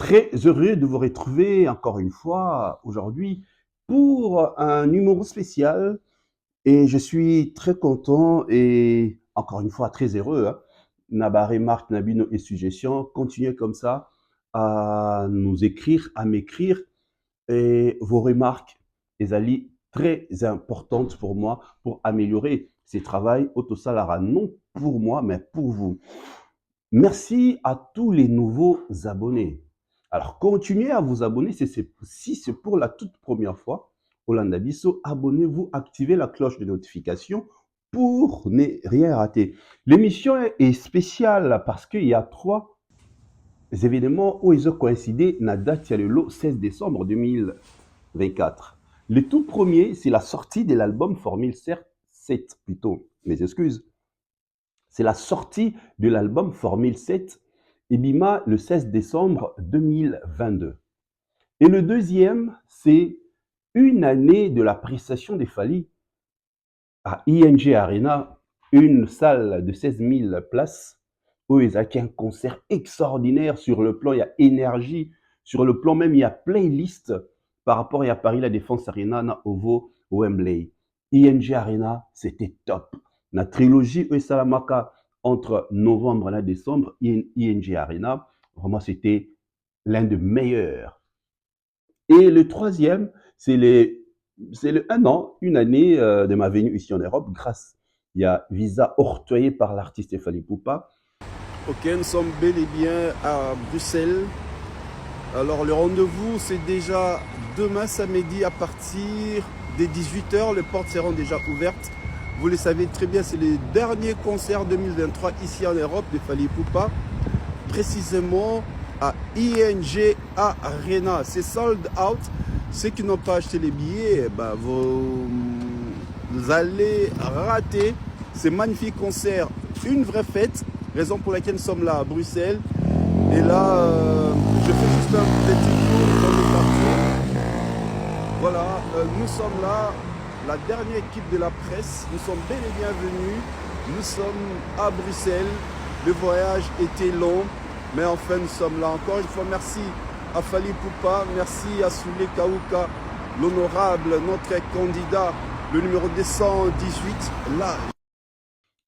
Très heureux de vous retrouver encore une fois aujourd'hui pour un numéro spécial et je suis très content et encore une fois très heureux. Hein. Nabaré, Marc, Nabino et Suggestions, continuez comme ça à nous écrire, à m'écrire et vos remarques, les alliés très importantes pour moi pour améliorer ce travail autosalara, non pour moi mais pour vous. Merci à tous les nouveaux abonnés. Alors, continuez à vous abonner si c'est pour la toute première fois. Olanda Bisso, abonnez-vous, activez la cloche de notification pour ne rien rater. L'émission est spéciale parce qu'il y a 3 événements où ils ont coïncidé la date le 16 décembre 2024. Le tout premier, c'est la sortie de l'album Formule 7 plutôt, mes excuses. C'est la sortie de l'album Formule 7 Ebima le 16 décembre 2022. Et le deuxième, c'est une année de la prestation des Fally à ING Arena, une salle de 16 000 places, où ils ont un concert extraordinaire sur le plan, il y a énergie, sur le plan même, il y a playlist par rapport à Paris, la Défense Arena, na Ovo, Wembley. ING Arena, c'était top. La trilogie Salamaka entre novembre et décembre, ING Arena, vraiment, c'était l'un des meilleurs. Et le troisième, c'est le 1 an, une année de ma venue ici en Europe, grâce, il y a visa octroyé par l'artiste Fally Ipupa. Ok, nous sommes bel et bien à Bruxelles. Alors le rendez-vous c'est déjà demain samedi à partir des 18h. Les portes seront déjà ouvertes. Vous le savez très bien, c'est le dernier concert 2023 ici en Europe de Fally Ipupa. Précisément à ING Arena. C'est sold out. Ceux qui n'ont pas acheté les billets, vous allez rater ce magnifique concert. Une vraie fête, raison pour laquelle nous sommes là à Bruxelles. Et là, je fais juste un petit tour dans le quartier. Voilà, nous sommes là, la dernière équipe de la presse. Nous sommes bel et bien venus. Nous sommes à Bruxelles. Le voyage était long, mais enfin nous sommes là. Encore une fois, merci à Fally Ipupa, merci à Soulé Kaouka, l'honorable, notre candidat, le numéro 218. Là.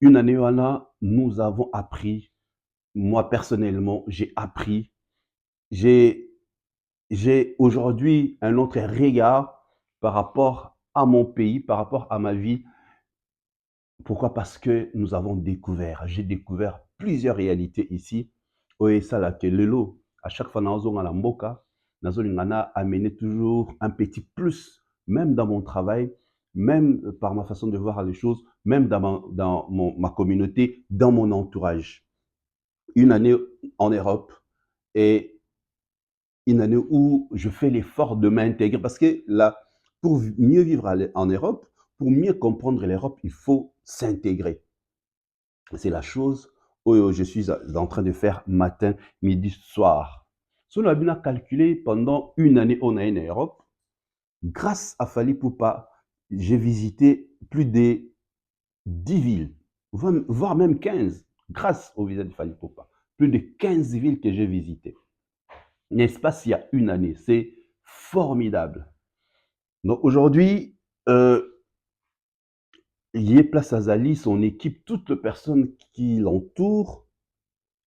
Une année, Anna, nous avons appris, moi personnellement, j'ai appris, j'ai aujourd'hui un autre regard par rapport à mon pays, par rapport à ma vie. Pourquoi? Parce que nous avons découvert, j'ai découvert plusieurs réalités ici. Oui, ça là, que lelo, à chaque fois, dans la mboka, dans l'ingana, amener toujours un petit plus, même dans mon travail, même par ma façon de voir les choses, même ma communauté, dans mon entourage. Une année en Europe et une année où je fais l'effort de m'intégrer parce que là, pour mieux vivre en Europe, pour mieux comprendre l'Europe, il faut s'intégrer. C'est la chose où je suis en train de faire matin, midi, soir. Si on a bien calculé pendant une année en Europe, grâce à Fally Ipupa, j'ai visité plus de 10 villes, voire même 15, grâce au visa de Fally Ipupa. Plus de 15 villes que j'ai visitées. N'est-ce pas s'il y a une année? C'est formidable. Donc aujourd'hui, Yé Place Azali, son équipe, toutes les personnes qui l'entourent,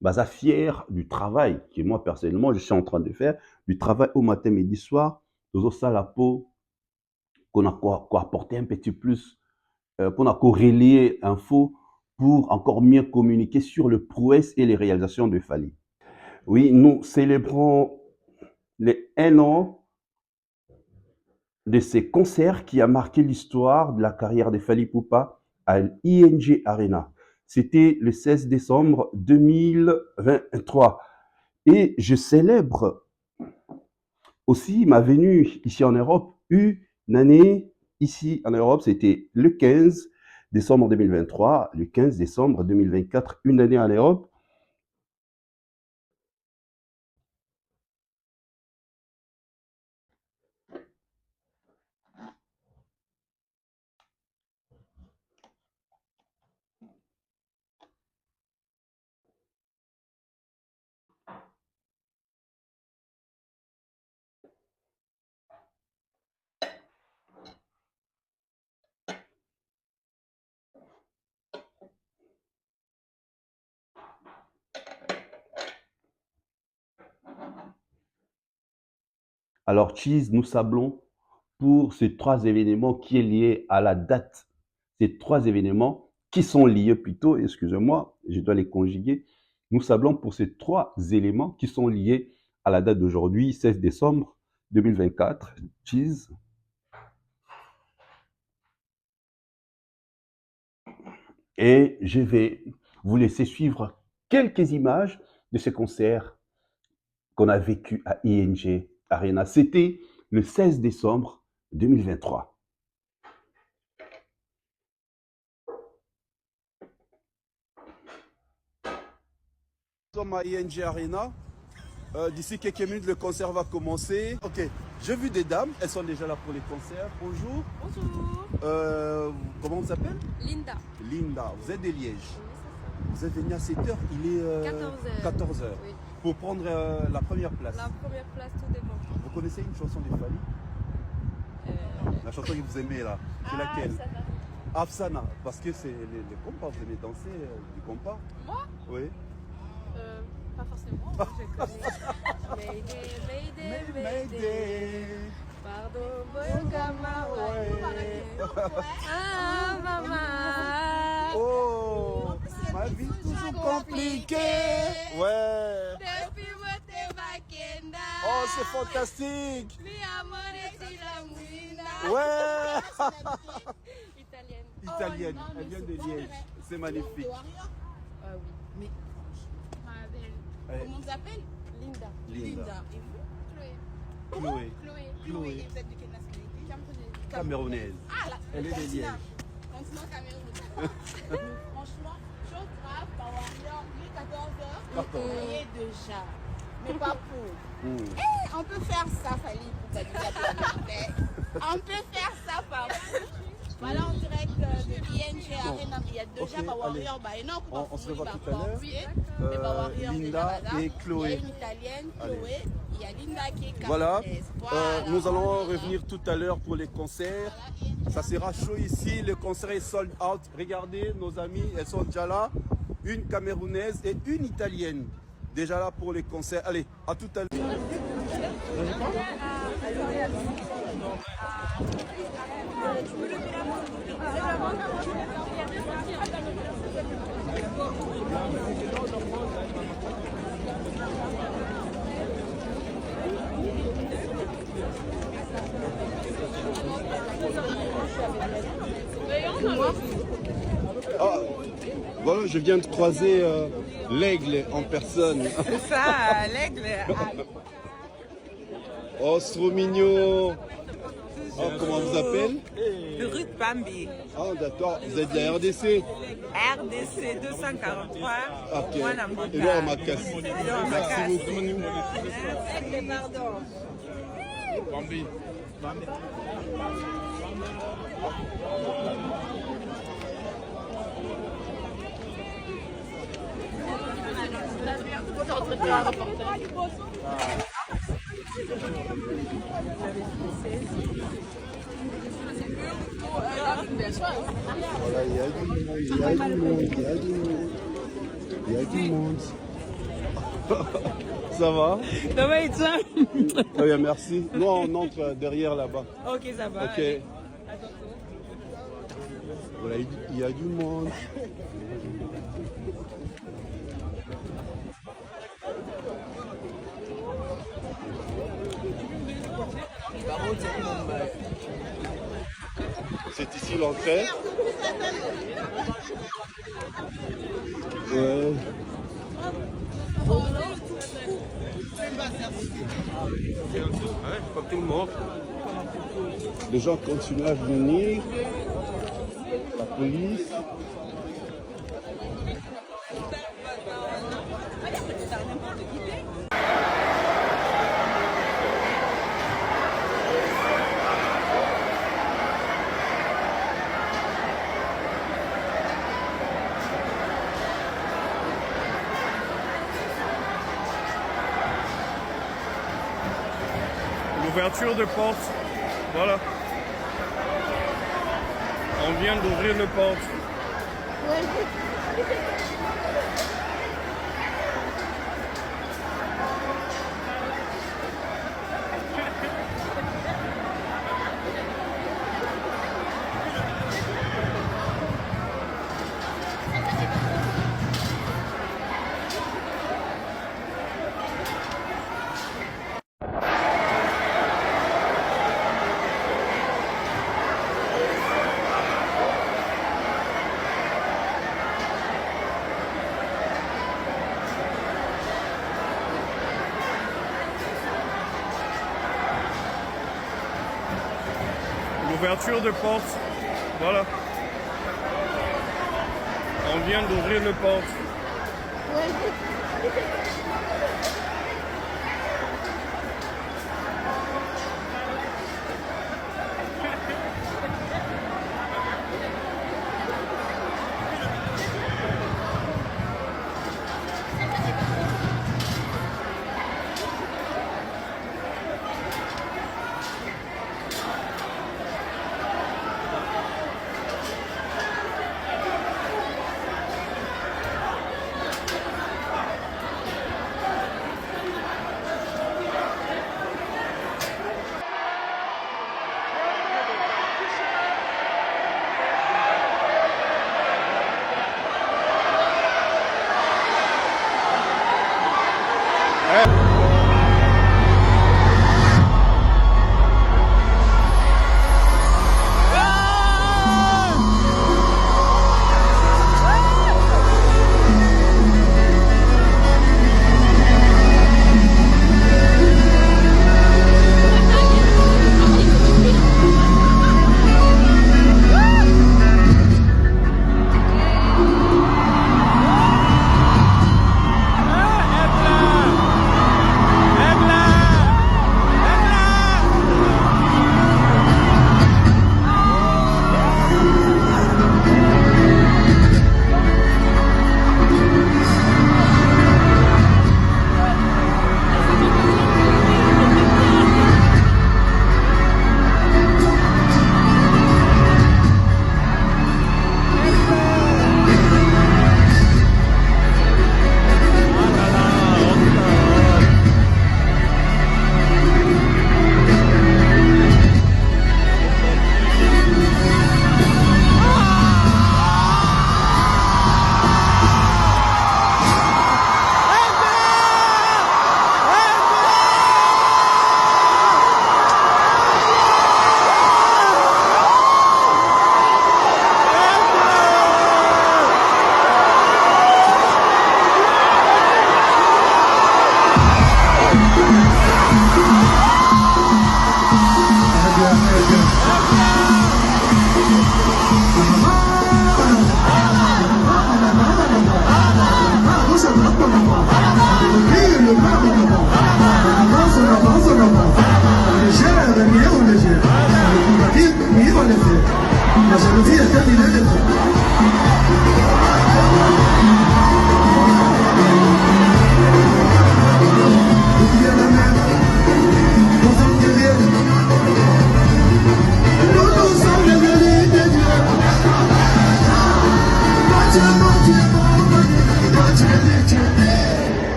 bah, fier du travail que moi personnellement je suis en train de faire, du travail au matin, midi, soir, toujours ça la peau, qu'on a quoi apporter un petit plus, qu'on a corrélé info pour encore mieux communiquer sur le prouesse et les réalisations de Fally. Oui, nous célébrons les 1 an de ces concerts qui a marqué l'histoire de la carrière de Fally Ipupa à l'ING Arena. C'était le 16 décembre 2023. Et je célèbre aussi ma venue ici en Europe. Une année ici en Europe, c'était le 15 décembre 2023, le 15 décembre 2024, une année en Europe. Alors, Cheese, nous sablons pour ces 3 événements qui est lié à la date. Ces 3 événements qui sont liés plutôt, excusez-moi, je dois les conjuguer. Nous sablons pour ces 3 éléments qui sont liés à la date d'aujourd'hui, 16 décembre 2024. Cheese. Et je vais vous laisser suivre quelques images de ce concert qu'on a vécu à ING Arena. C'était le 16 décembre 2023. Nous sommes à ING Arena. D'ici quelques minutes, le concert va commencer. Ok, j'ai vu des dames, elles sont déjà là pour les concerts. Bonjour. Bonjour. Comment on s'appelle? Linda. Linda, vous êtes de Liège. Oui, Vous êtes venu à 7h, il est 14h. Oui. Pour prendre la première place. La première place, tout dépend. Vous connaissez une chanson de Fally? La chanson que vous aimez là, c'est laquelle? Afsana, parce que c'est les compas, vous aimez danser du compas? Moi? Oui. Pas forcément. Moi, je connais. Mayday, Mayday. Pardon, Boyokama, ouais. Ah, maman. Oh, ma vie toujours compliquée. Ouais. Depuis votre Makenda. Oh, c'est fantastique. Mi amore ti la muina. Ouais. Italienne. Italienne, Oh, non, elle mais vient de c'est pas Liège. vrai. C'est magnifique. De Warrior. Oui. Mais ma belle. Ouais. Comment on s'appelle? Linda. Linda. Et vous? Chloé. Chloé. Et vous êtes de quelle nationalité? Camerounaise. Ah là, Elle est de Liège. Continent Cameroun. Franchement, chose grave, par Warrior, il est 14h. 14. Il est déjà. Mais pas pour. Mm. On peut faire ça, Fally, pour t'habiller. On peut faire ça, par voilà, en direct de ING Arena. Il y a déjà Ok, par Warrior. Bah, non, On se revoit tout à l'heure. Mais par Warrior, Linda déjà, là. et Chloé. Il y a une italienne, Chloé. Il y a Linda qui est Voilà, camerounaise. nous allons revenir tout à l'heure pour les concerts. Ça sera chaud ici, le concert est sold out. Regardez, nos amis, elles sont déjà là. Une camerounaise et une italienne. Déjà là pour les concerts. Allez, à tout à l'heure. Ah, voilà, je viens de croiser l'aigle en personne. C'est ça, l'aigle. Oh, c'est trop mignon. Oh, comment vous appelez? Ruth Bambi. Ah, d'accord. Vous êtes de la RDC? RDC 243. Ok. Moi, Nambuka. Et là, on m'a cassé. Alors, Merci beaucoup. Pardon. Bambi. Voilà, il y a du monde, il y a du monde, il y a du monde. Il y a du monde. Ça va? Ça va et toi? Oui, merci. Nous, on entre derrière là-bas. Ok, ça va. Ok. Allez. Voilà, il y a du monde. C'est ici l'entrée. Ouais. Comme tout le monde. Les gens continuent à venir. La police. L'ouverture de porte, voilà. On vient d'ouvrir le porte. Ouverture de porte. Voilà. On vient d'ouvrir le porte.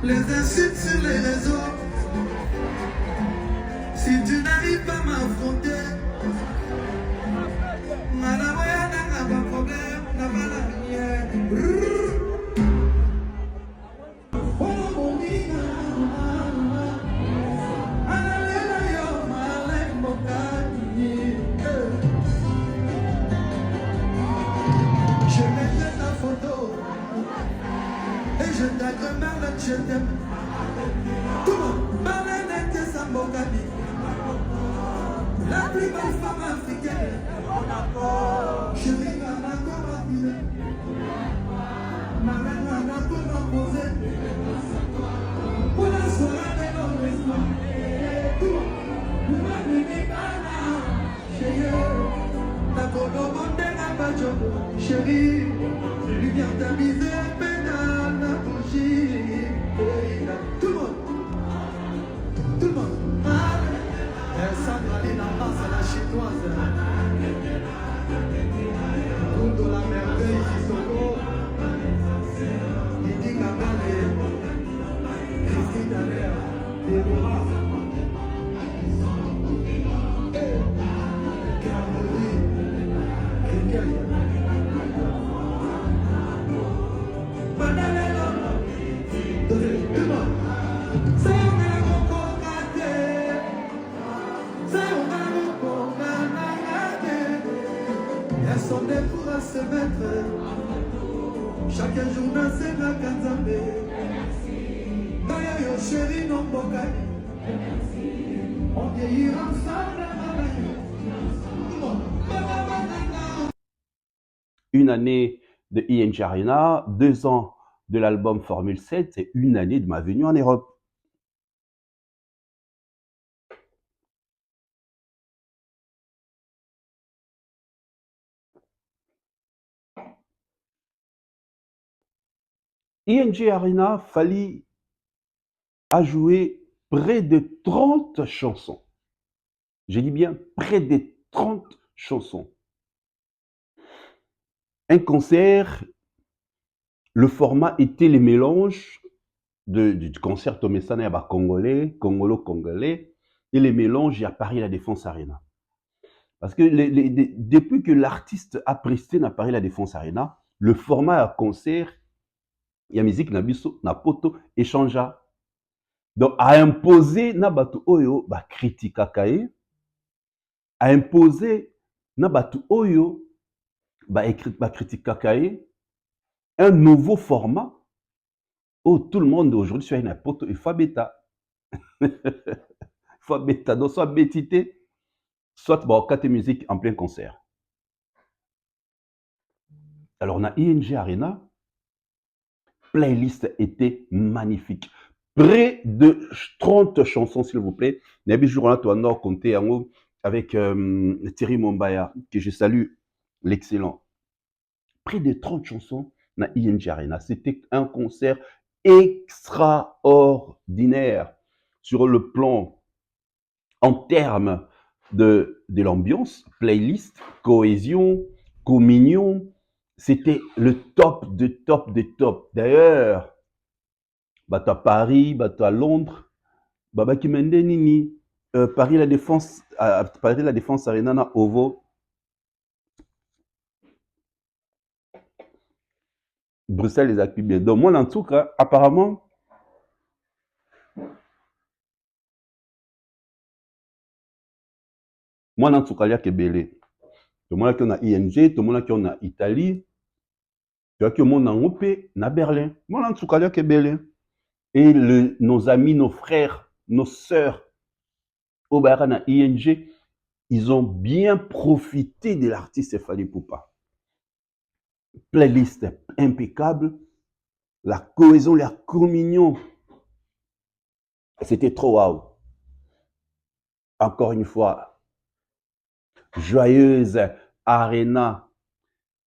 Les insultes sur les réseaux. Si tu n'arrives pas à m'affronter, pas de problème, n'a pas la mienne. Je mettrai ta photo et je taguerai Marlène, je t'aime. Tout le monde, Marlène était sa Mogami, la plus belle femme africaine. Chérie, Monaco m'a filé, Marlène Monaco m'a posé. Pour la soirée de l'enregistrement, tout le monde, vous m'avez chérie, la colombe n'a pas de job. Chérie, lumière tamisée, pédale, la bougie. Tout le monde, tout le monde. Françoise. Route de la merveille, Sissoko. Didi Kangale. Christine Dallaire. Déborah. Carmody. Riquel. Madalena. Donnez-le-moi. Elles sont nées pour se mettre. Chaque jour dans ses bras Kanzambe. D'ailleurs, yo chéri non bokani. On vieillira ensemble. Une année de ING Arena, 2 ans de l'album Formule 7 et une année de ma venue en Europe. ING Arena, Fally a joué près de 30 chansons. Je dis bien près de 30 chansons. Un concert, le format était les mélanges du concert Tomesana Yaba congolais, congolo-congolais, et les mélanges à Paris La Défense Arena. Parce que depuis que l'artiste a presté à Paris La Défense Arena, le format à concert, il y a musique na biso, na poto, échangea. Donc, à imposer na batu oyo, ba critica kaye, à imposer na batu oyo, ba critica kaye, un nouveau format. Oh, tout le monde aujourd'hui sur une poto, il faut bêta. Il faut bêta. Donc, soit bêtité, soit bon, quatre musique en plein concert. Alors, on a ING Arena. Playlist était magnifique. Près de 30 chansons, s'il vous plaît. Nabi Journa, tu as compté avec Thierry Mombaya, que je salue, l'excellent. Près de 30 chansons dans ING Arena. C'était un concert extraordinaire sur le plan, en termes de l'ambiance, playlist, cohésion, communion. C'était le top de top de top. D'ailleurs, bato à Paris, bato à Londres, baba qui mende nini, Paris La Défense Arena na Ovo. Bruxelles les accueille bien. Donc moi en tout cas, apparemment, moi en tout cas il y a Kebele. Tout le monde qui on a ING, tout le monde qui on a Italie, tout le monde qui on a Europé, na Berlin. Moi en tout cas il y a Kebele. Et nos amis, nos frères, nos sœurs au Bayern ING, ils ont bien profité de l'artiste Fally Ipupa. Playlist impeccable, la cohésion, la communion, c'était trop wow. Encore une fois, joyeuse Arena,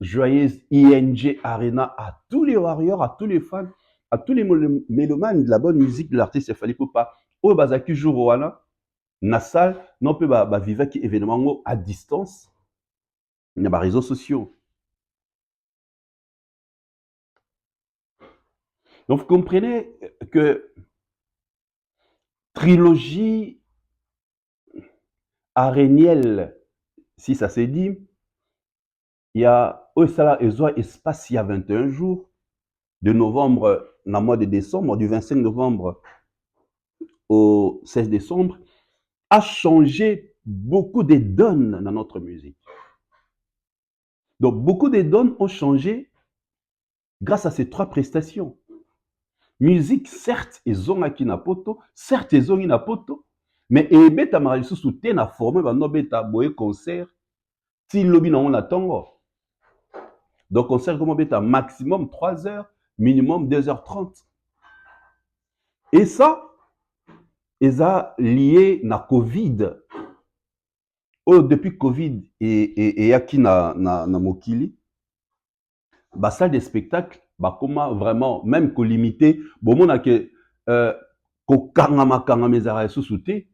joyeuse ING Arena à tous les warriors, à tous les fans, à tous les mélomanes de la bonne musique de l'artiste Fally Ipupa. Au Bazaki Jourouana, na salle, non peut vivre qui événement à distance, il y a des réseaux sociaux. Donc vous comprenez que trilogie arénielle, si ça s'est dit, il y a espace il y a 21 jours, de novembre dans le mois de décembre, du 25 novembre au 16 décembre, a changé beaucoup de donnes dans notre musique. Donc beaucoup de donnes ont changé grâce à ces 3 prestations. Musique, certes, ils ont acquis na poto, certes, ils ont na poto, mais ebe ta mari sous te na formé ba no beta boye concert, si lobby na on attend. Donc concert comme beta maximum 3 heures, minimum 2h30. Et ça, ils a lié na Covid. Oh, depuis Covid et acquis na mokili, ba salle de spectacle, bah comment vraiment même qu'on limité bon mon a que ko kanga makanga mezara sous-souté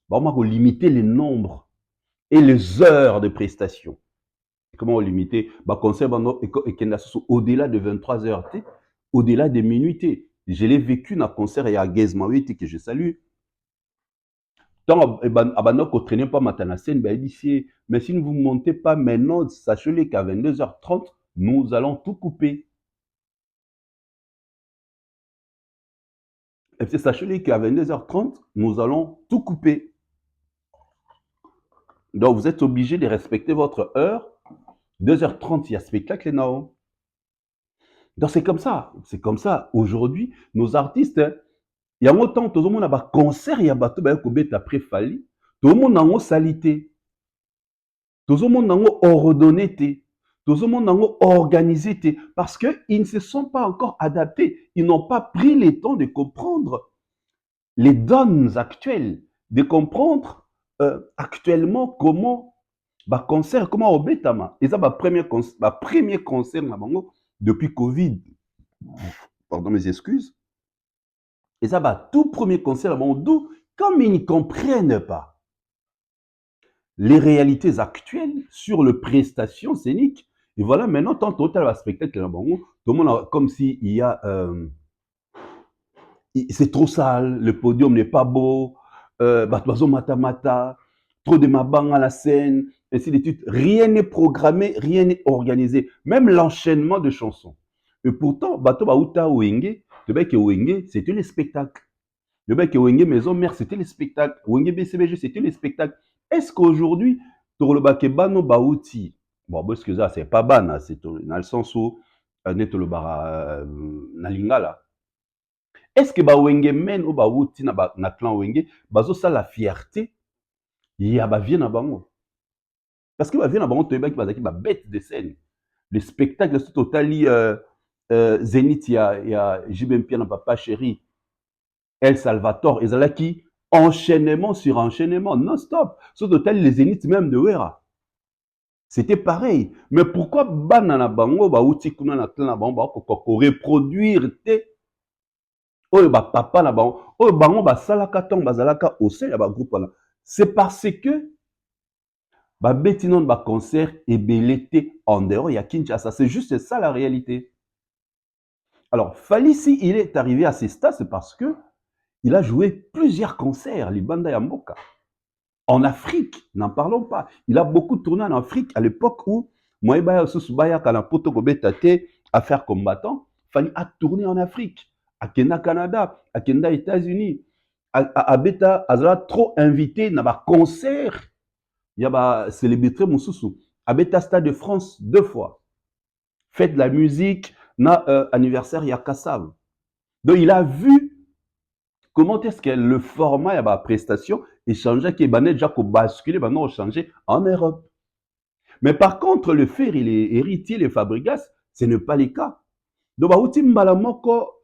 bah on a limiter les nombres et les heures de prestation. Comment limiter concert au-delà de 23 heures, au-delà de minuit. Je l'ai vécu dans le concert et à Gizmaoui que je salue. Tant Abanok ne traînait pas matin la scène, mais si vous ne montez pas maintenant, sachez-le qu'à 22h30, nous allons tout couper. Et sachez-le qu'à 22h30, nous allons tout couper. Donc vous êtes obligé de respecter votre heure. 2h30, il y a spectacle et non. Donc c'est comme ça. C'est comme ça. Aujourd'hui, nos artistes, il y a autant, tout le monde a un concert, il y a bateau, après Fali. Tout le monde a une salité. Tout le monde a une ordonnée. Tout le monde a une organisé. Parce qu'ils ne se sont pas encore adaptés. Ils n'ont pas pris le temps de comprendre les donnes actuelles, de comprendre actuellement comment concert, comment obétama. Et ça, premier concert depuis Covid. Pardon mes excuses. Et ça, tout premier concert, d'où, comme ils ne comprennent pas les réalités actuelles sur les prestations scéniques, et voilà, maintenant, tant total va spectacle, tout le monde a, comme s'il y a, c'est trop sale, le podium n'est pas beau, mata, trop de mabang à la scène, ainsi de suite. Rien n'est programmé, rien n'est organisé, même l'enchaînement de chansons. Et pourtant, bato bauta wenge, c'était le spectacle. Le bec Wenge Maison Mère, c'était le spectacle. Wenge BCBG, c'était le spectacle. Est-ce qu'aujourd'hui, pour le Bakebano Baouti, bon, parce que ça, c'est pas ban, c'est dans le sens où, net le bara, Nalingala. Est-ce que Wenge Men ou Baouti na clan Wenge, bazo ça la fierté, il y a vie na bango. Parce que vie na bango, tu es bête de scène. Le spectacle, c'est totali Zénith, il y a Jibem Pia na Papa Chéri. El Salvatore, Ezalaki, enchaînement sur enchaînement, non-stop. Sur total, les zéniths même de Wera. C'était pareil. Mais pourquoi banana bango, outi kuna na clan bango, ko reproduire te, papa na bango, bango salaka tong bazalaka au sein de groupe là. C'est parce que betinon concert et belleté en dehors, il y a Kinshasa. C'est juste ça la réalité. Alors, Fally, si il est arrivé à ces stades, c'est parce que il a joué plusieurs concerts, les Banda Yamboka. En Afrique, n'en parlons pas. Il a beaucoup tourné en Afrique à l'époque où Moïbaya Susubaya Kanapoto Gobetate, affaire combattant, Fally a tourné en Afrique, à Kenda Canada, à Kenda États-Unis, à Beta, Azala trop invité dans un concert, il y a célébrité Moussoussou, à Beta Stade de France 2 fois. Fête de la musique, na anniversaire Yakasav. Donc il a vu comment est-ce que le format de la prestation est changé, qui est déjà basculé, maintenant changé en Europe. Mais par contre, le fer, il est héritier, les fabrigas, ce n'est pas le cas. Donc, outi mbalamoko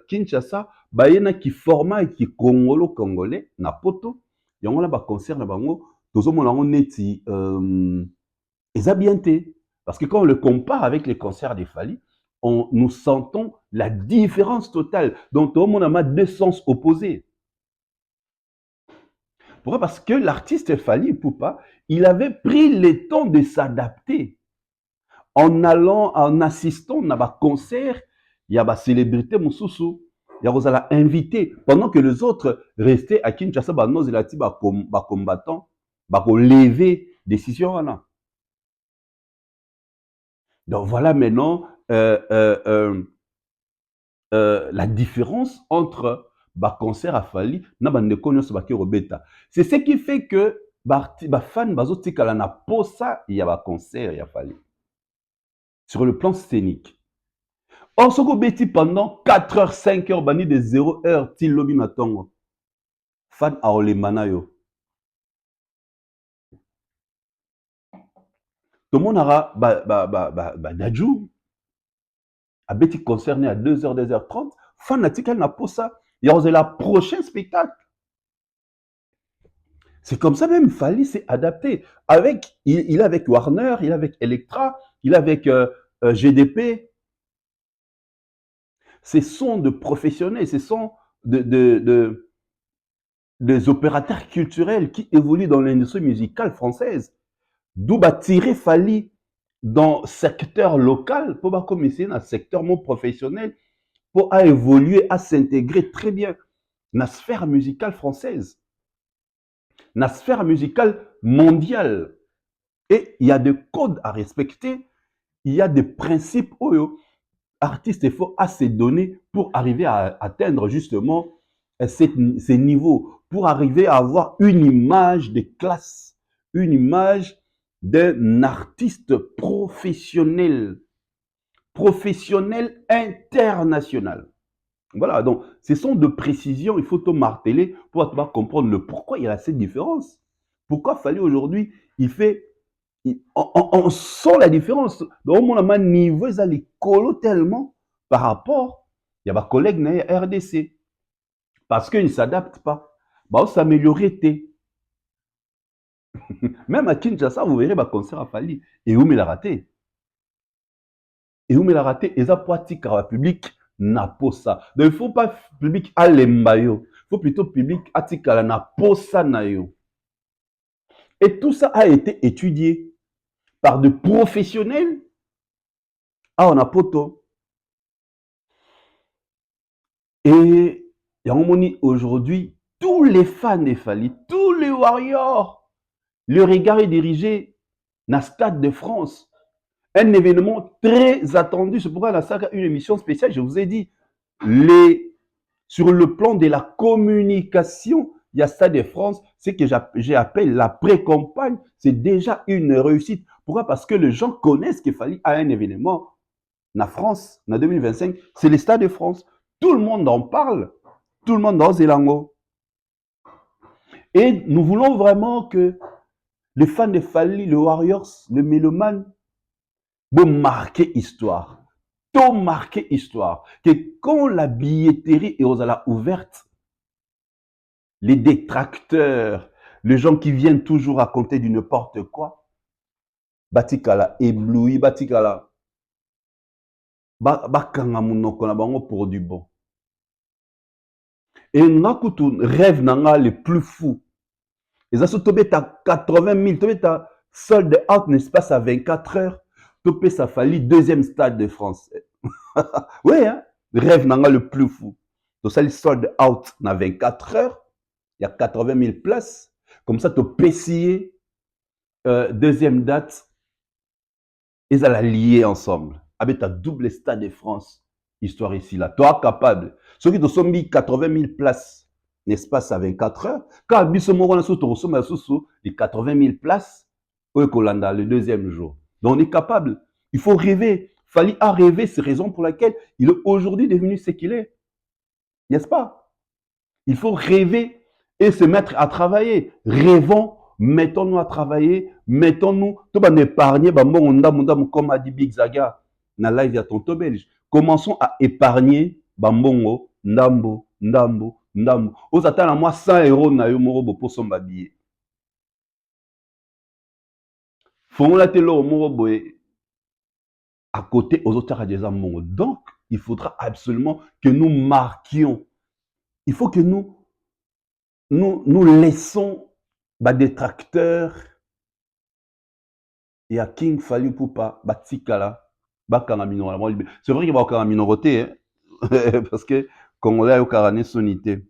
Kinshasa, il y a qui format qui congolais na poto, il y a un concert na bango, tout le monde neti exabienté. Parce que quand on le compare avec les concerts des Fally, nous sentons la différence totale. Donc, tout le monde a deux sens opposés. Pourquoi? Parce que l'artiste Fally Ipupa, il avait pris le temps de s'adapter. En allant, en assistant à un concert, il y a des célébrités Moussoussou, il y a des invités, pendant que les autres restaient à Kinshasa, il y a des combattants, qui lever décision. Donc voilà maintenant la différence entre concert à Fally na bandeko nyonso Robeta. C'est ce qui fait que fan bazotikala na posa il y a concert ya Fally. Sur le plan scénique. Or soko beti pendant 4 heures, 5 heures bani de 0 heure til lobi na tongo. Fan a olemana yo. Tout le monde aura Dadju a beti concerné à 2h, 2h30. Fan natikal na posa. Il y a la prochain spectacle. C'est comme ça même, Fally s'est adapté. Il est avec Warner, il est avec Elektra, il est avec GDP. Ce sont de professionnels, ce sont des opérateurs culturels qui évoluent dans l'industrie musicale française. D'où tirer Fally dans le secteur local pour commencer dans le secteur professionnel pour évoluer, à s'intégrer très bien dans la sphère musicale française, dans la sphère musicale mondiale. Et il y a des codes à respecter, il y a des principes où artistes il faut à se donner pour arriver à atteindre justement ces niveaux, pour arriver à avoir une image de classe, une image d'un artiste professionnel, professionnel international. Voilà, donc ce sont de précisions, il faut te marteler pour comprendre le pourquoi il y a cette différence. Pourquoi Fally aujourd'hui, on sent la différence. Donc, on a un niveau, ils les colo tellement par rapport, il y a des collègues dans RDC. Parce qu'ils ne s'adaptent pas. Bah, on s'améliorer. Même à Kinshasa, vous verrez, bah, concert à Fally. Et où il a raté? Et où il a raté? Et ça, pratique à la public n'a pas ça. Donc, il ne faut pas public à l'embayo. Il faut plutôt public à tika n'a pas ça na yo. Et tout ça a été étudié par de professionnels. Ah, on a poto. Et aujourd'hui, tous les fans de Fally, tous les warriors, le regard est dirigé dans le Stade de France. Un événement très attendu. C'est pourquoi on a une émission spéciale. Je vous ai dit, sur le plan de la communication, il y a Stade de France. Ce que j'appelle la pré-campagne, c'est déjà une réussite. Pourquoi? Parce que les gens connaissent qu'il fallait à un événement. En France, en 2025, c'est le Stade de France. Tout le monde en parle. Tout le monde dans Zélango. Et nous voulons vraiment que les fans de Fally, les Warriors, les mélomanes, vont marquer histoire. Tout marquer histoire. Que quand la billetterie est aux alas ouverte, les détracteurs, les gens qui viennent toujours raconter du n'importe quoi, batikala ébloui, batikala bakanga munoko na bango pour du bon. Et nakutu rêve nanga le plus fou. Et ça se tobé à 80 000, tobé à sold out n'espace à 24 heures, tobé ça Fally deuxième stade de France. Oui, hein? Rêve nanga le plus fou. Donc ça, sold out dans 24 heures, il y a 80 000 places. Comme ça, tu peux deuxième date, ils allaient lier ensemble. Avec ta double stade de France, histoire ici là. Toi capable. Ceux qui te sont mis 80 000 places, n'espace à 24 heures, quand Bissomo on a sous les 80 000 places, au Kolanda, le deuxième jour. Donc on est capable. Il faut rêver. Fally a rêvé, c'est la raison pour laquelle il est aujourd'hui devenu ce qu'il est. N'est-ce pas? Il faut rêver et se mettre à travailler. Rêvons, mettons-nous à travailler, mettons-nous, tout va épargner, comme a dit Big Zaga, dans live à Tonto Belge. Commençons à épargner, bambongo, ndambo, ndambo, ndambo. Aux attentes à moi 100 € na yo moro pour son billet. Faut la telo moro boy à côté aux autres des amours. Donc, il faudra absolument que nous marquions. Il faut que nous laissons des détracteurs et à King Fally Poupa, Batikala, Bakanamino. C'est vrai qu'il va y avoir une minorité, hein? Parce que Congolais a eu Karané sonité.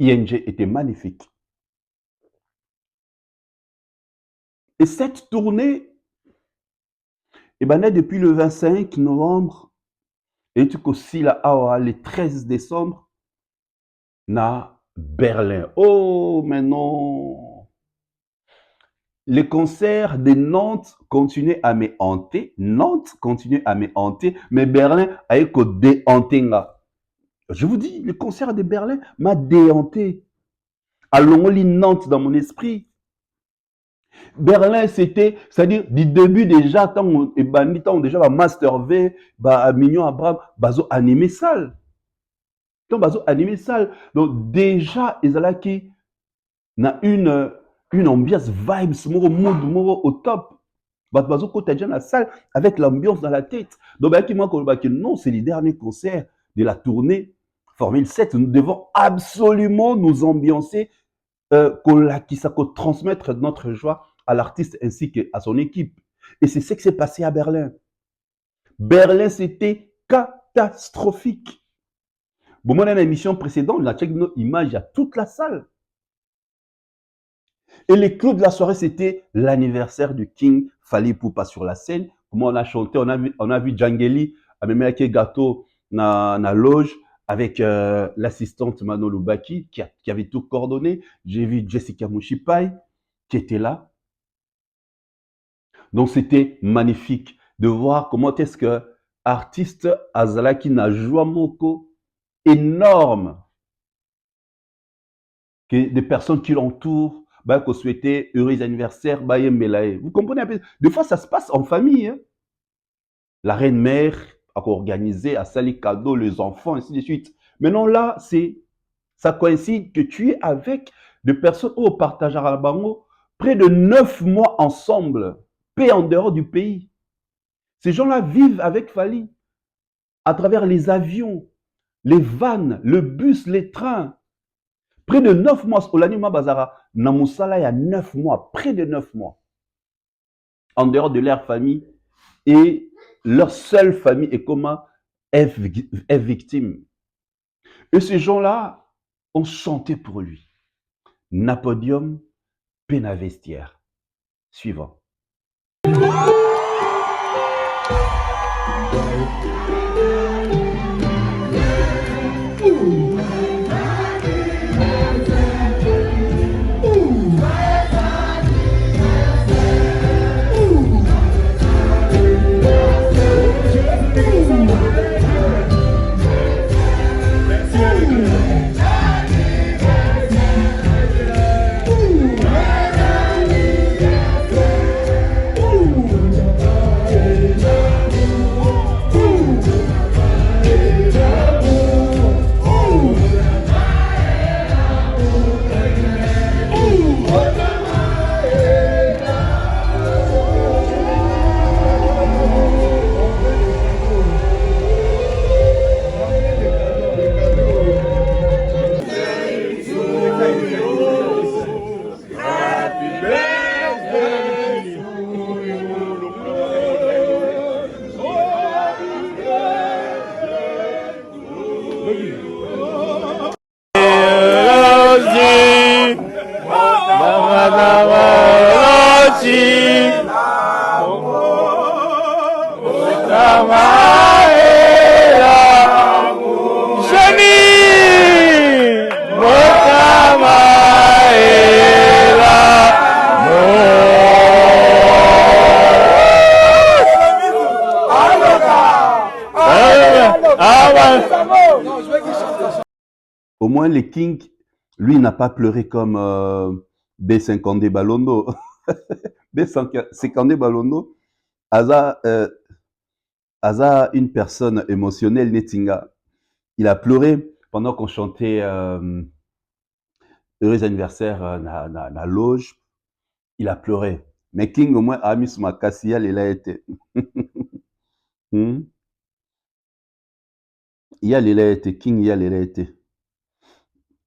ING était magnifique. Et cette tournée, depuis le 25 novembre, et aussi le 13 décembre, na Berlin. Oh, mais non! Les concerts de Nantes continuaient à me hanter. Nantes continuait à me hanter, mais Berlin a été déhanté. Je vous dis, le concert de Berlin m'a déhanté. Allons Nantes dans mon esprit. Berlin, c'était, c'est-à-dire, du début déjà, tant déjà, Master V, Mignon Abraham, bazo animé salle. Tant bazo animé salle. Donc, déjà, ils allaient qui, na une ambiance vibes, mood, au top. Bazo Kota déjà dans la salle avec l'ambiance dans la tête. Donc, non, c'est le dernier concert de la tournée Formule 7. Nous devons absolument nous ambiancer, qui transmettre notre joie à l'artiste ainsi qu'à son équipe. Et c'est ce qui s'est passé à Berlin. Berlin, c'était catastrophique. Bon, moi, dans l'émission précédente, on a checké nos images à toute la salle. Et les clous de la soirée, c'était l'anniversaire du King Fally Ipupa sur la scène. Comment on a chanté, on a vu Djangeli, avec gâteau dans la loge, avec l'assistante Mano Lubaki, qui avait tout coordonné. J'ai vu Jessica Mushipai, qui était là. Donc, c'était magnifique de voir comment est-ce que artiste Azalaki n'a joué moko énorme, que des personnes qui l'entourent, qu'on souhaitait heureux anniversaire, vous comprenez un peu? Des fois, ça se passe en famille. Hein? La reine-mère a organisé, a sali cadeau, les enfants, ainsi de suite. Maintenant, là, ça coïncide que tu es avec des personnes au partage à Bango, près de 9 mois ensemble, paix en dehors du pays. Ces gens-là vivent avec Fally, à travers les avions, les vannes, le bus, les trains. Près de 9 mois, Olanima Bazara, Namusala, il y a 9 mois, près de 9 mois, en dehors de leur famille, et leur seule famille est comment est victime. Et ces gens-là ont chanté pour lui. Napodium, Pénavestière. Suivant. Au moins, les King, lui, n'a pas pleuré comme B50 Balondo. B50 Balondo, Aza, une personne émotionnelle, Netinga. Il a pleuré pendant qu'on chantait Heureux anniversaire dans la loge. Il a pleuré. Mais King, au moins, a mis sur ma cassiale, il a été. Il y a été. King, il y a été.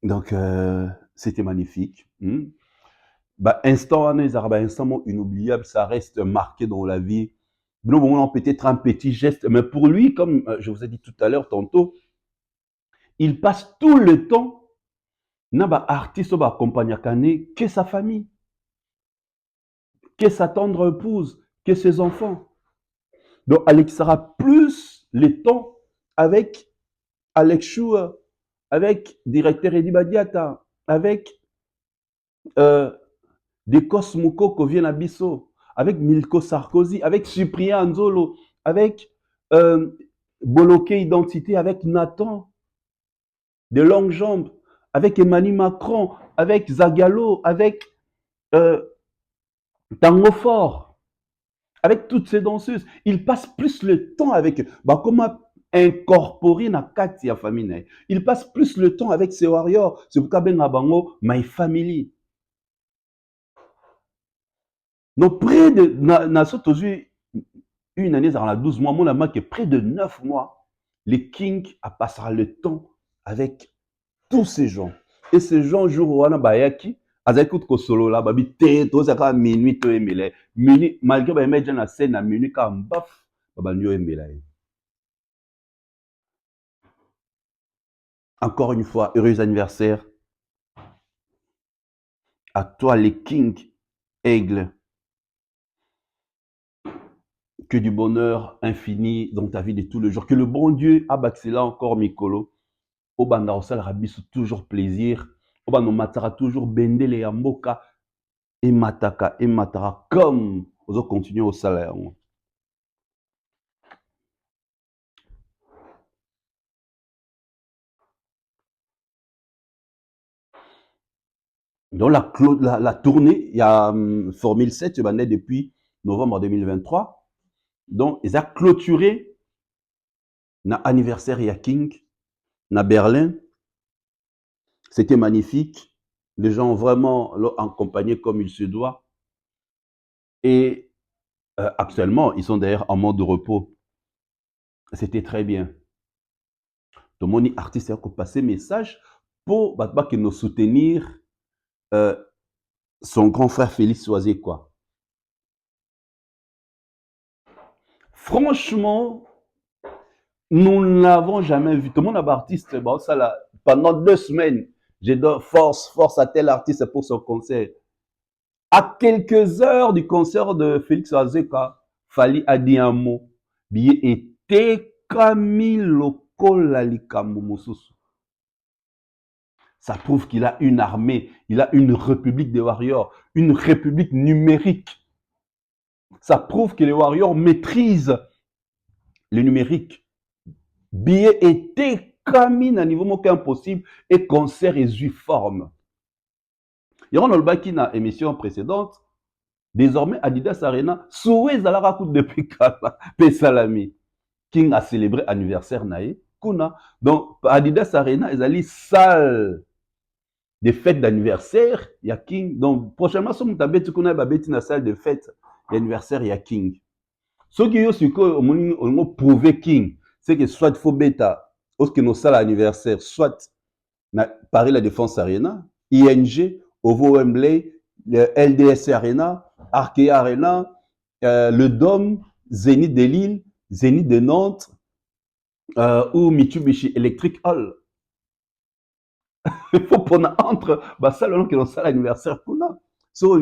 Donc, c'était magnifique. Instant inoubliable, ça reste marqué dans la vie. Bon, peut-être un petit geste, mais pour lui, comme je vous ai dit tout à l'heure, tantôt, il passe tout le temps n'a artiste accompagné que sa famille, que sa tendre épouse, que ses enfants. Donc, Alex sera plus le temps avec Alex Chou, avec directeur Edi Badiata, avec Dekos Moukoko vient à Bisso, avec Milko Sarkozy, avec Cyprien Anzolo, avec Boloké Identité, avec Nathan, de longues jambes, avec Emmanuel Macron, avec Zagallo, avec Tango Fort, avec toutes ces danseuses. Il passe plus le temps avec eux. Comment incorporer na kati ya famille. Il passe plus le temps avec ses warriors. C'est pourquoi ben bango my family. Donc, près de, une année, ça a 12 mois, mon amant, que près de 9 mois, les King a passé le temps avec tous ces gens. Et ces gens, jour où on a bayaki, azakut ko solo là, babi te, to zaka minuit to emele. Minuit, malgré ba mettre na scène à minuit quand baf, baba nyo emele. Encore une fois, heureux anniversaire à toi les King Aigle. Que du bonheur infini dans ta vie de tous les jours. Que le bon Dieu a bâti là encore Mikolo. Obanda osal rabisu toujours plaisir. Obanda matara toujours bendele ya mboka et matara comme aux autres continuer au salaire. Dans la tournée, il y a Formule 7, je m'en ai depuis novembre 2023. Donc, ils ont clôturé l'anniversaire ya King na Berlin. C'était magnifique. Les gens vraiment l'ont accompagné comme il se doit. Et actuellement, ils sont d'ailleurs en mode de repos. C'était très bien. Tout le monde est artiste a passé message pour nous soutenir son grand frère Félix Soisé, quoi. Franchement, nous ne l'avons jamais vu. Tout le monde a artiste, bon, ça là, pendant 2 semaines, j'ai donné force à tel artiste pour son concert. À quelques heures du concert de Félix Soisé, Fali a dit un mot. Billet était Camilo Kolalikamu Mosusu. Ça prouve qu'il a une armée, il a une république de warriors, une république numérique. Ça prouve que les warriors maîtrisent le numérique. Billet était camine à niveau moqué impossible et concert est forme. Il y a une émission précédente. Désormais, Adidas Arena, souhait Zalara Kout depuis Kala, Pessalami. King a célébré anniversaire naïe. Kuna. Donc, Adidas Arena, ils allaient salle des fêtes d'anniversaire, il y a King. Donc, prochainement, si vous avez une salle de fête d'anniversaire, il y a King. Ce qui est prouvé King, c'est que soit il faut bêta, lorsque nos salles d'anniversaire, soit Paris La Défense Arena, ING, Ovo Wembley, le LDS Arena, Arkea Arena, le Dôme, Zénith de Lille, Zénith de Nantes, ou Mitsubishi Electric Hall. Il faut prendre entre ça le nom que l'on sait l'anniversaire kuna so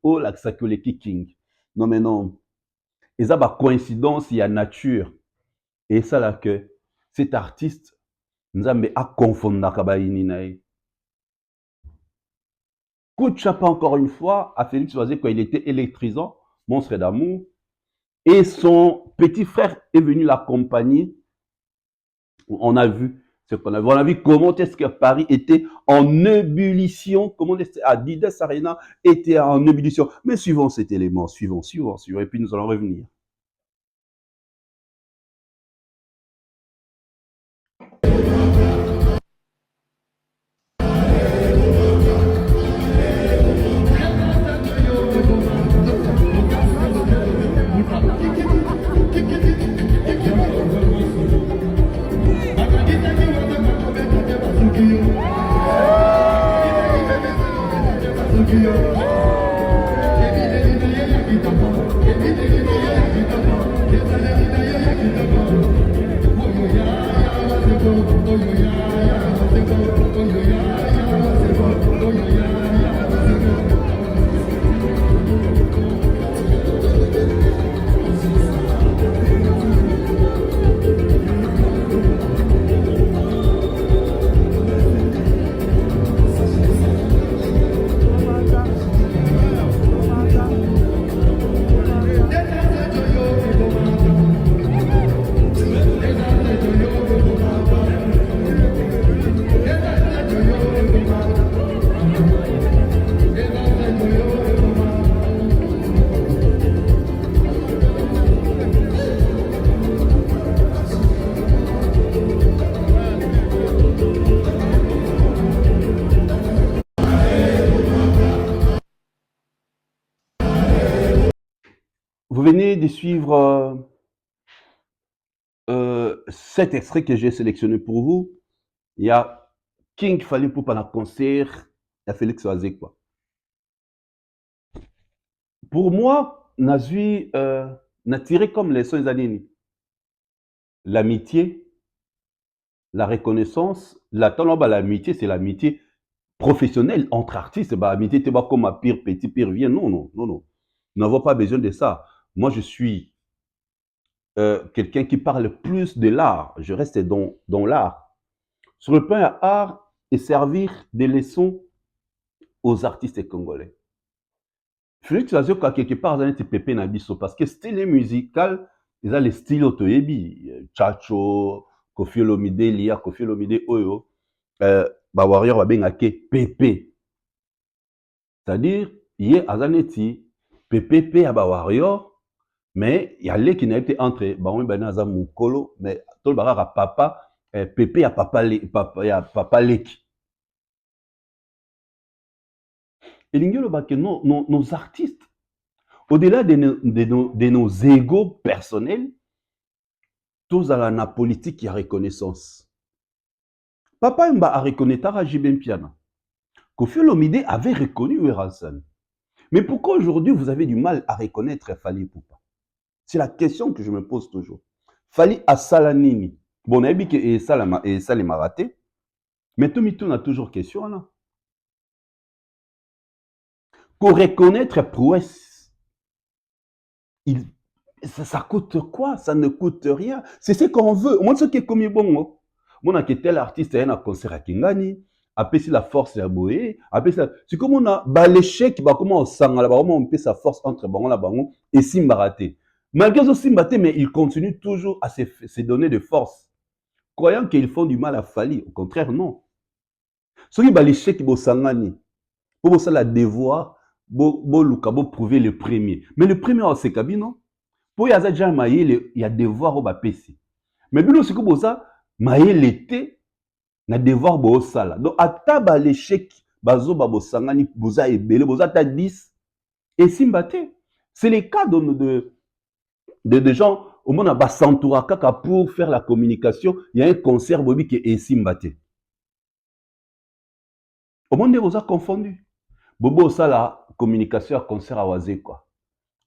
o la sakole King. Non mais non, et ça ba coïncidence il y a nature et ça là que cet artiste nous a mis à confondre kabaini nae. Coup de chapeau encore une fois à Félix Soisé quand il était électrisant, monstre d'amour, et son petit frère est venu l'accompagner. On a vu on a vu comment est-ce que Paris était en ébullition, comment est-ce que Adidas Arena était en ébullition. Mais suivons cet élément, suivons, et puis nous allons revenir. Vous venez de suivre cet extrait que j'ai sélectionné pour vous. Il y a King Fally Ipupa na concert ya Félix Wazekwa. Pour moi, nazwi n'a tiré comme leçon les années l'amitié, la reconnaissance, l'amitié, c'est l'amitié professionnelle entre artistes. Bah, amitié, tu pas comme un pire petit, pire vient. Non, non, non, non. Nous n'avons pas besoin de ça. Moi, je suis quelqu'un qui parle plus de l'art. Je reste dans l'art. Sur le plan art et servir des leçons aux artistes congolais. Félix Wazekwa, quelque part, il a été pépé na biso parce que style musical, ils ont les styles otoyebi. Chacho, Koffi Olomide, Lia, Koffi Olomide, Oyo. Ba warrior ba bengake pépé. C'est-à-dire, il y a azaneti pépé à ba warrior, mais il y a les qui n'a été entre baon banaza mukolo, mais tout le barara papa, pépé à papa leki. Et l'ingélo ba que nos artistes, au-delà de nos égos personnels, tous à la politique qui a reconnaissance. Papa mba a reconnaître à Jibem Piana. Koffi Olomide avait reconnu Oueransan. Mais pourquoi aujourd'hui vous avez du mal à reconnaître Fally Ipupa? C'est la question que je me pose toujours. Fally Asalanini. Bon, on a dit que ça m'a raté. Mais tout on a toujours question là. Pour reconnaître prouesse, ça coûte quoi? Ça ne coûte rien. C'est ce qu'on veut. Moi, ce qui est comme bon. Moi, que tel artiste a un concert à Kingani. Après, c'est la force de la boé. Après, c'est comme on a l'échec, comment on sent là, comment on peut sa force entre bangon la bangon et Simbaraté. Malgré ce Simbaté, mais il continue toujours à se donner de force. Croyant qu'ils font du mal à Fally. Au contraire, non. Ce qui est l'échec, c'est Sangani. Pour ça, la devoir, pour prouver le premier. Mais le premier, c'est Kabino. Pour y avoir déjà il y a devoir au Bapesi. Mais bien, c'est comme ça, Maïe l'été. Na devoir bo sala. Donc ataba l'échec bazo babo sangani boza ebele boza ta 10 et Simbate. C'est le cas de gens au monde ba s'entoura kaka pour faire la communication, il y a un concert bobi qui est Simbate. Au monde boza confondu. Bobo sala communication à concert à Wazekwa.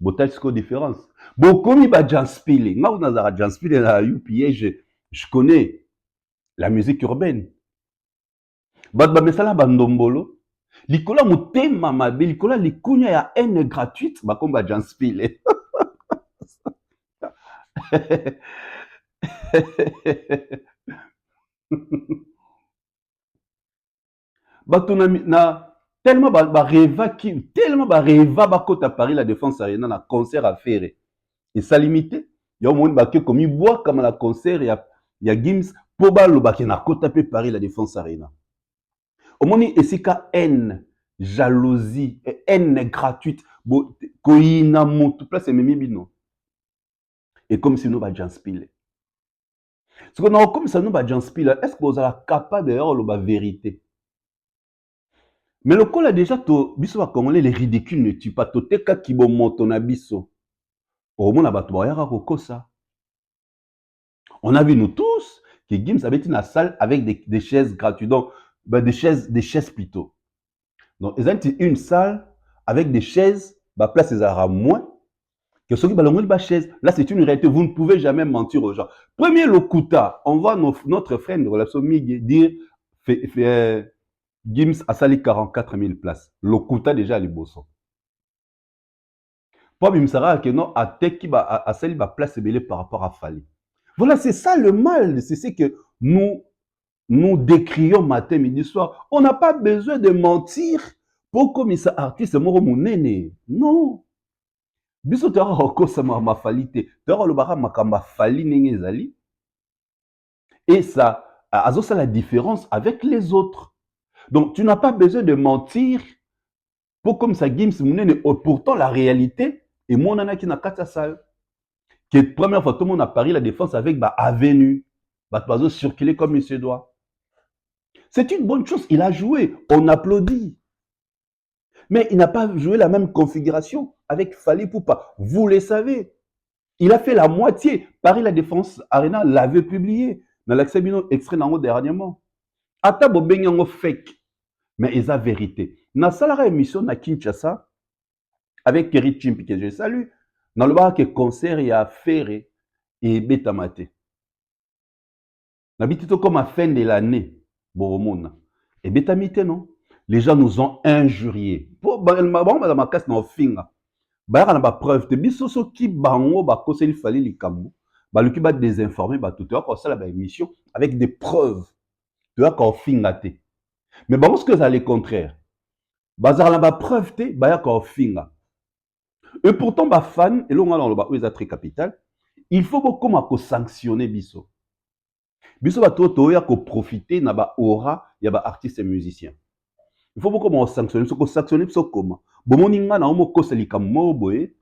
Botal c'est quoi différence? Bo komi ba Janspile. Nga unazara Janspile na UPA je connais la musique urbaine. Ba mesala ba ndombolo likola motema mabe likola likunya ya haine gratuite ba komba Janspile. Bato na tellement ba reva qui tellement ba reva ba kota Paris la Défense Arena na concert à faire et ça limité ya au monde ba ke comme bois comme la concert ya Gims po ba lo ba ke na kota pe Paris la Défense Arena. Au monde esika haine, jalousie, haine gratuite, koina monte place memi bino. Et comme si nous ba Janspile. Ce qu'on a comme ça nous ba Janspile, est-ce que vous êtes capable d'ailleurs la vérité? Mais le col a déjà to biso va congolais les ridicules ne tuent pas to teka kibo moto na biso. Au moins na bato ya kokosa. On a vu nous tous que Gims avait une salle avec des chaises gratuites. Donc des chaises plutôt. Donc ils ont une salle avec des chaises, place les aura moins que ceux qui ont une chaise. Là c'est une réalité, vous ne pouvez jamais mentir aux gens. Premier Lokuta, on voit notre frère de relation dire Gims a sali 44 000 places. Lokuta déjà les bossons. Pour Bimsara que non a tek qui a sali place belé par rapport à Fally. Voilà, c'est ça le mal, c'est ce que nous décrions matin, midi, soir. On n'a pas besoin de mentir pour comme ça artiste moro monene. Non. Biso tera rekosa ma falite. Tera le bara makamba Fally nenge zali. Et ça a la différence avec les autres. Donc tu n'as pas besoin de mentir pour comme ça Gims monene. Pourtant la réalité est mon nana qui n'a qu'à ta salle. Que première fois tout le monde a Paris la Défense avec avenue. Bazo circuler comme il se doit. C'est une bonne chose, il a joué, on applaudit. Mais il n'a pas joué la même configuration avec Fally Poupa. Vous le savez. Il a fait la moitié. Paris La Défense Arena l'avait publié. Dans l'extrait extrait dernièrement. Ata bobenyango fake. Mais ils ont vérité. Dans la émission na Kinshasa, avec Kerry Chimpi, que je salue, dans le bar que concert, il y a Ferré et Betamate. N'habitez comme à fin de l'année, Boromona. Et Betamite, non? Les gens nous ont injuriés. Pour ma casse dans le film. Bah, on a preuve. Te bisoso qui bango, bah, cause il fallait les camous. Bah, le qui va désinformer, bah, tout à l'heure, ça, la émission, avec des preuves. Tu vois, qu'on fingaté. Mais bon, ce que ça, le contraire. Bah, ça, la preuve, te, bah, qu'on finga. Et pourtant, bah, fan, et là, on a dans le très capital, il faut beaucoup sanctionner biso. Biso, bah, tout, il faut profiter, n'a ba aura, il y a ba artistes et musiciens. Il faut beaucoup sanctionner, il faut sanctionner, biso comment. Bon, mon inga, na omo koseli kamo, boye.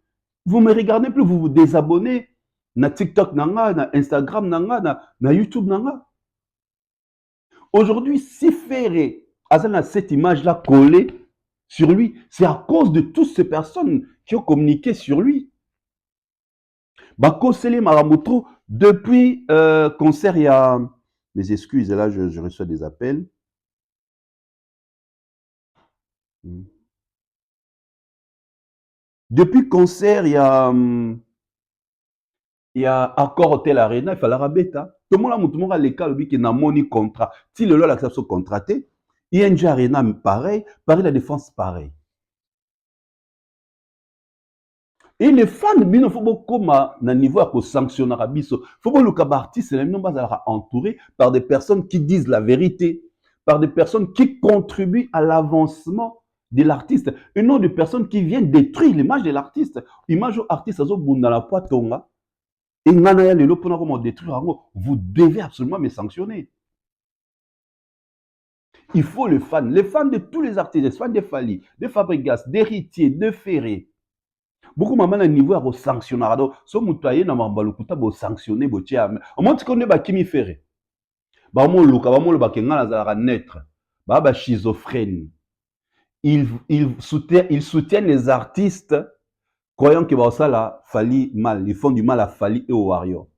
Vous me regardez plus, vous vous désabonnez. Na TikTok, na Instagram, na YouTube, Aujourd'hui, si Ferré a cette image-là collée sur lui, c'est à cause de toutes ces personnes qui ont communiqué sur lui. Bako Sele Maramotro, depuis concert, il y a... Mes excuses, là, je reçois des appels. Depuis concert, il y a Accor Hotel Arena, il fallait la bêta. Tout le monde a l'école qui n'a pas contrat. Si le lot a accepté contraté, ING Arena pareil, Paris La Défense pareil. Et les fans, il faut beaucoup à niveau à sanctionner à biso. Il faut beaucoup que les artistes soient entourés par des personnes qui disent la vérité, par des personnes qui contribuent à l'avancement de l'artiste, et non de personnes qui viennent détruire l'image de l'artiste. L'image de l'artiste, dans la poitonga. Et vous devez absolument me sanctionner. Il faut les fans de tous les artistes, les fans de Fally, de Fabregas, d'Héritier, de Ferré. Beaucoup de gens niveau à sanctionner. Si vous avez sanctionner, vous avez sanctionner. Kimi Ferré. Neutre. Schizophrène. Ils soutiennent les artistes croyant que ça Fally mal. Ils font du mal à Fally et aux Warriors.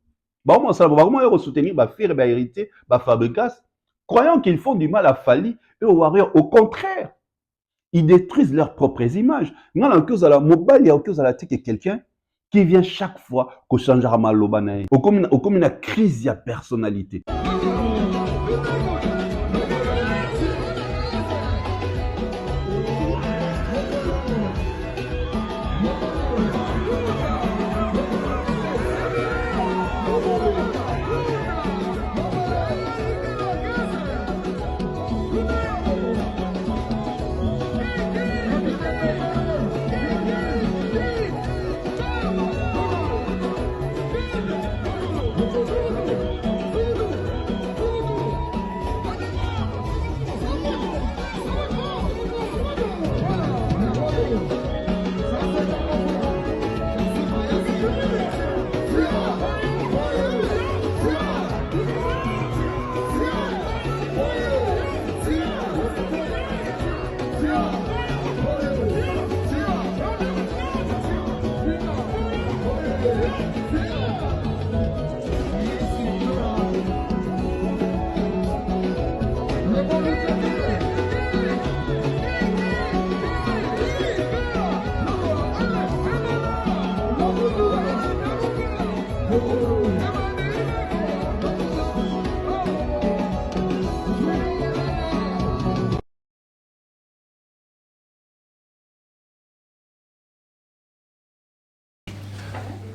Ils soutenir Ferré, Héritier, Fabregas, croyant qu'ils font du mal à Fally et aux Warriors. Au contraire. Ils détruisent leurs propres images. Moi, il y a quelqu'un qui vient chaque fois qu'on change à Malobanae. Ou comme une crise de personnalité.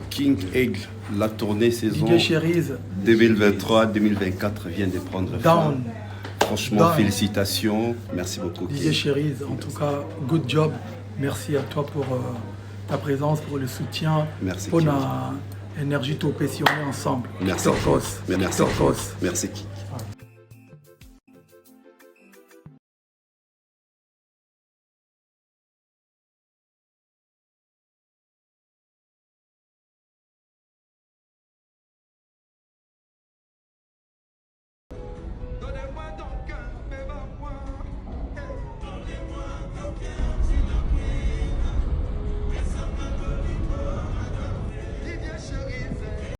King Aigle, la tournée saison 2023-2024 vient de prendre fin. Franchement, félicitations. Merci beaucoup. DJ Cherise, en tout cas, good job. Merci à toi pour ta présence, pour le soutien. Merci. Pour l'énergie tout ensemble. Merci. Merci. Merci.